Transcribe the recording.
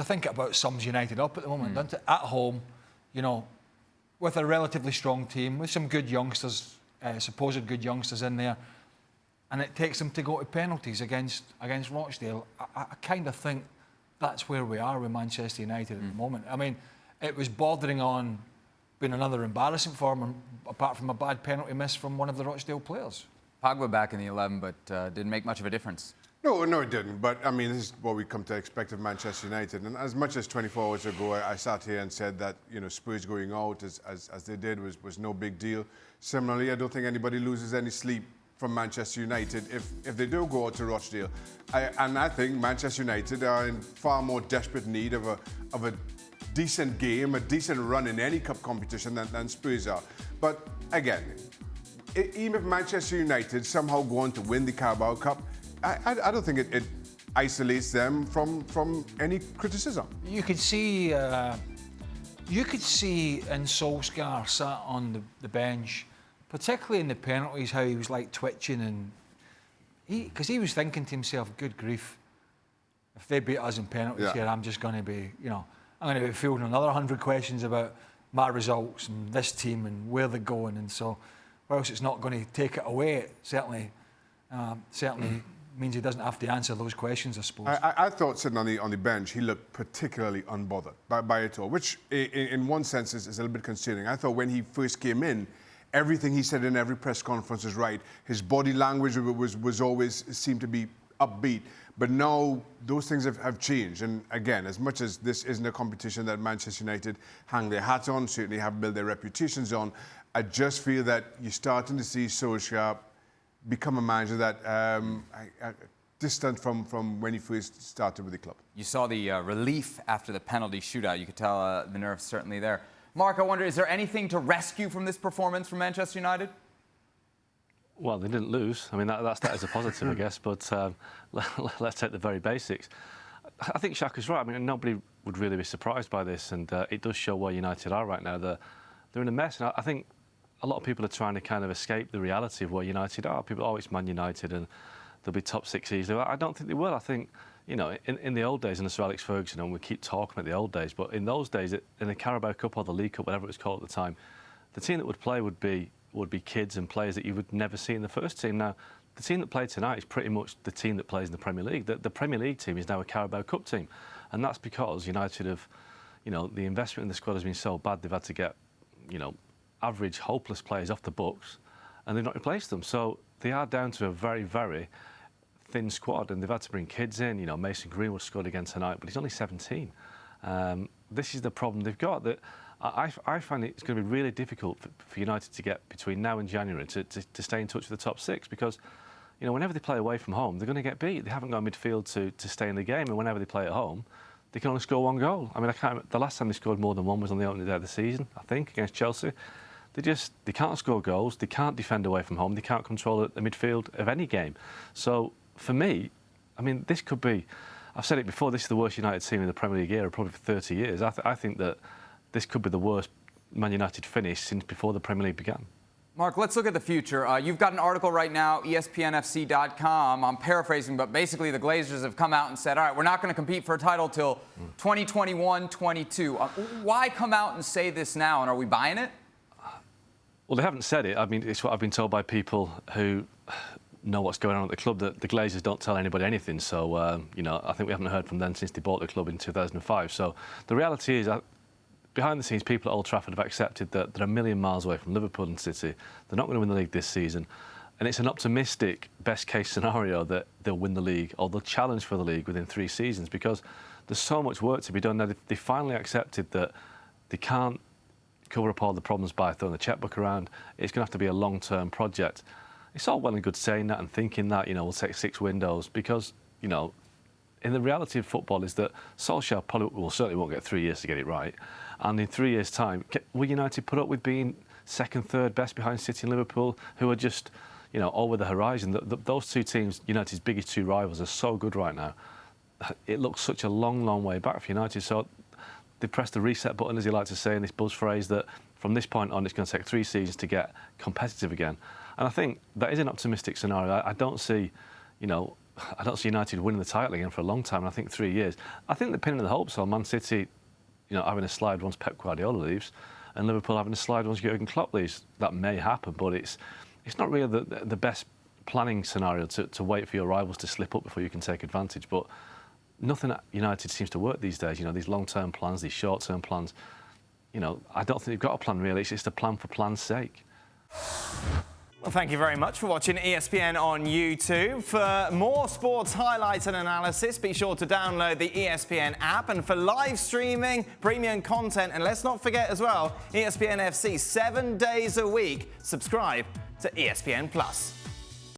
I think it about sums United up at the moment, doesn't it? At home, you know, with a relatively strong team, with some good youngsters, supposed good youngsters in there, and it takes them to go to penalties against Rochdale. I kind of think that's where we are with Manchester United at the moment. I mean, it was bordering on being another embarrassing for them, apart from a bad penalty miss from one of the Rochdale players. Pogba back in the 11, but didn't make much of a difference. No, it didn't. But, I mean, this is what we come to expect of Manchester United. And as much as 24 hours ago, I sat here and said that, you know, Spurs going out as they did was no big deal. Similarly, I don't think anybody loses any sleep from Manchester United if they do go out to Rochdale. And I think Manchester United are in far more desperate need of a decent game, a decent run in any cup competition than Spurs are. But, again, even if Manchester United somehow go on to win the Carabao Cup, I don't think it isolates them from any criticism. You could see in Solskjaer sat on the bench, particularly in the penalties, how he was like twitching, and because he was thinking to himself, good grief, if they beat us in penalties here, I'm just going to be, you know, I'm going to be fielding another 100 questions about my results and this team and where they're going. And so, whilst it's not going to take it away, it certainly means he doesn't have to answer those questions, I suppose. I thought sitting on the bench, he looked particularly unbothered by it all, which in one sense is a little bit concerning. I thought when he first came in, everything he said in every press conference was right. His body language was always seemed to be upbeat. But now those things have changed. And again, as much as this isn't a competition that Manchester United hang their hat on, certainly have built their reputations on, I just feel that you're starting to see Solskjaer become a manager that distant from when he first started with the club. You saw the relief after the penalty shootout. You could tell the nerves certainly there. Mark, I wonder, is there anything to rescue from this performance from Manchester United? Well, they didn't lose. I mean, that is a positive, I guess. But let's take the very basics. I think Shaka's right. I mean, nobody would really be surprised by this, and it does show where United are right now. They're in a mess, and I think a lot of people are trying to kind of escape the reality of where United are. People, oh, it's Man United, and they'll be top six easily. I don't think they will. I think, you know, in the old days, in the Sir Alex Ferguson, and we keep talking about the old days, but in those days, in the Carabao Cup or the League Cup, whatever it was called at the time, the team that would play would be kids and players that you would never see in the first team. Now, the team that played tonight is pretty much the team that plays in the Premier League. The Premier League team is now a Carabao Cup team, and that's because United have, you know, the investment in the squad has been so bad they've had to get, you know, average, hopeless players off the books, and they've not replaced them. So they are down to a very, very thin squad, and they've had to bring kids in. You know, Mason Greenwood scored again tonight, but he's only 17. This is the problem they've got. That I find it's going to be really difficult for United to get between now and January to stay in touch with the top six, because, you know, whenever they play away from home, they're going to get beat. They haven't got a midfield to stay in the game, and whenever they play at home, they can only score one goal. I mean, the last time they scored more than one was on the opening day of the season, I think, against Chelsea. They can't score goals, they can't defend away from home, they can't control the midfield of any game. So, for me, I mean, this could be, I've said it before, this is the worst United team in the Premier League era, probably for 30 years. I think that this could be the worst Man United finish since before the Premier League began. Mark, let's look at the future. You've got an article right now, ESPNFC.com. I'm paraphrasing, but basically the Glazers have come out and said, all right, we're not going to compete for a title till 2021-22. Why come out and say this now, and are we buying it? Well, they haven't said it. I mean, it's what I've been told by people who know what's going on at the club, that the Glazers don't tell anybody anything. So, you know, I think we haven't heard from them since they bought the club in 2005. So the reality is that behind the scenes, people at Old Trafford have accepted that they're a million miles away from Liverpool and City. They're not going to win the league this season. And it's an optimistic best-case scenario that they'll win the league, or they'll challenge for the league within 3 seasons, because there's so much work to be done. Now, they finally accepted that they can't cover up all the problems by throwing the chequebook around. It's going to have to be a long-term project. It's all well and good saying that and thinking that, you know, we'll take 6 windows, because, you know, in the reality of football is that Solskjaer certainly won't get 3 years to get it right. And in 3 years' time, will United put up with being second, third best behind City and Liverpool, who are just, you know, over the horizon? Those 2 teams, United's biggest 2 rivals, are so good right now. It looks such a long, long way back for United. So they pressed the reset button, as you like to say, in this buzz phrase, that from this point on, it's going to take 3 seasons to get competitive again. And I think that is an optimistic scenario. I don't see, you know, I don't see United winning the title again for a long time, and I think 3 years. I think they're pinning the hopes on Man City, having a slide once Pep Guardiola leaves, and Liverpool having a slide once Jurgen Klopp leaves. That may happen, but it's not really the best planning scenario to wait for your rivals to slip up before you can take advantage. But nothing at United seems to work these days. These long-term plans, these short-term plans. I don't think they've got a plan really. It's just a plan for plan's sake. Well, thank you very much for watching ESPN on YouTube. For more sports highlights and analysis, be sure to download the ESPN app. And for live streaming, premium content, and let's not forget as well, ESPNFC 7 days a week. Subscribe to ESPN+.